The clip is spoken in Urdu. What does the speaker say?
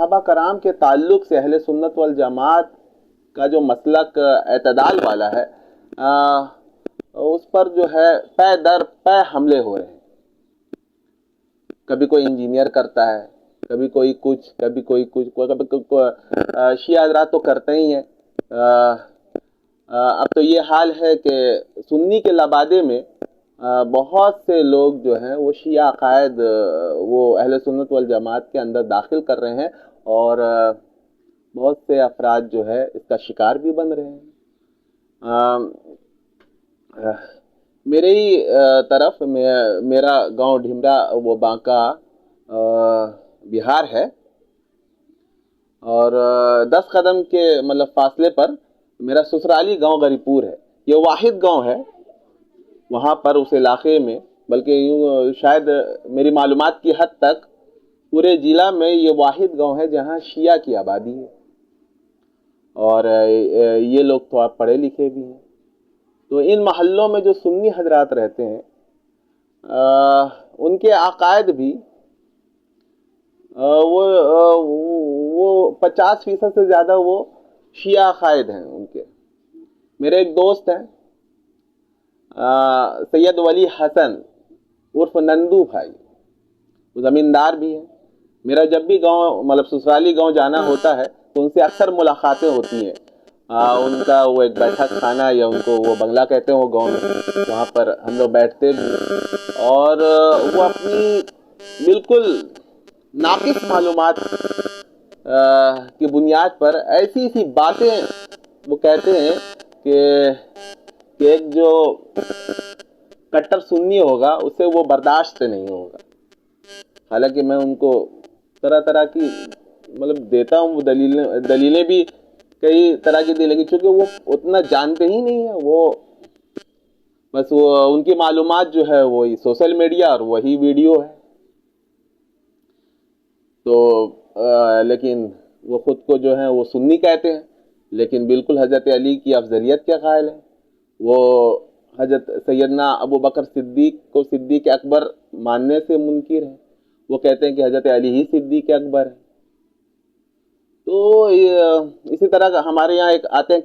صحابہ کرام کے تعلق سے اہل سنت والجماعت کا جو مسلک اعتدال والا ہے، اس پر جو ہے پے در پے حملے ہو رہے ہیں. کبھی کوئی انجینئر کرتا ہے، کبھی کوئی کچھ، کبھی کوئی کچھ، شیعہ حضرات تو کرتے ہی ہیں. اب تو یہ حال ہے کہ سنی کے لبادے میں بہت سے لوگ جو ہیں وہ شیعہ عقائد وہ اہل سنت والجماعت کے اندر داخل کر رہے ہیں، اور بہت سے افراد جو ہے اس کا شکار بھی بن رہے ہیں. میرے ہی طرف میرا گاؤں ڈھمرا وہ بانکا بہار ہے، اور 10 قدم کے مطلب فاصلے پر میرا سسرالی گاؤں غری پور ہے. یہ واحد گاؤں ہے وہاں پر اس علاقے میں، بلکہ یوں شاید میری معلومات کی حد تک پورے ضلع میں یہ واحد گاؤں ہے جہاں شیعہ کی آبادی ہے، اور یہ لوگ تھوڑا پڑھے لکھے بھی ہیں. تو ان محلوں میں جو سنی حضرات رہتے ہیں ان کے عقائد بھی وہ 50% سے زیادہ وہ شیعہ عقائد ہیں ان کے. میرے ایک دوست ہیں سید ولی حسن عرف نندو بھائی، وہ زمیندار بھی ہیں. میرا جب بھی گاؤں مطلب سسرالی گاؤں جانا ہوتا ہے تو ان سے اکثر ملاقاتیں ہوتی ہیں. ان کا وہ ایک بیٹھک خانہ یا ان کو وہ بنگلہ کہتے ہیں وہ گاؤں میں، وہاں پر ہم لوگ بیٹھتے بھی، اور وہ اپنی بالکل ناقص معلومات کی بنیاد پر ایسی ایسی باتیں وہ کہتے ہیں کہ ایک جو کٹر سنی ہوگا اسے وہ برداشت نہیں ہوگا. حالانکہ میں ان کو طرح طرح کی مطلب دیتا ہوں، وہ دلیلیں بھی کئی طرح کی دی، لیکن چونکہ وہ اتنا جانتے ہی نہیں ہیں، وہ بس وہ ان کی معلومات جو ہے وہی سوشل میڈیا اور وہی ویڈیو ہے. تو لیکن وہ خود کو جو ہے وہ سنی کہتے ہیں، لیکن بالکل حضرت علی کی افضلیت کے قائل ہیں. وہ حضرت سیدنا ابو بکر صدیق کو صدیق اکبر ماننے سے منکر ہیں. وہ کہتے ہیں کہ حضرت علی ہی صدیق اکبر ہے. تو اسی طرح ہمارے یہاں ایک آتے ہیں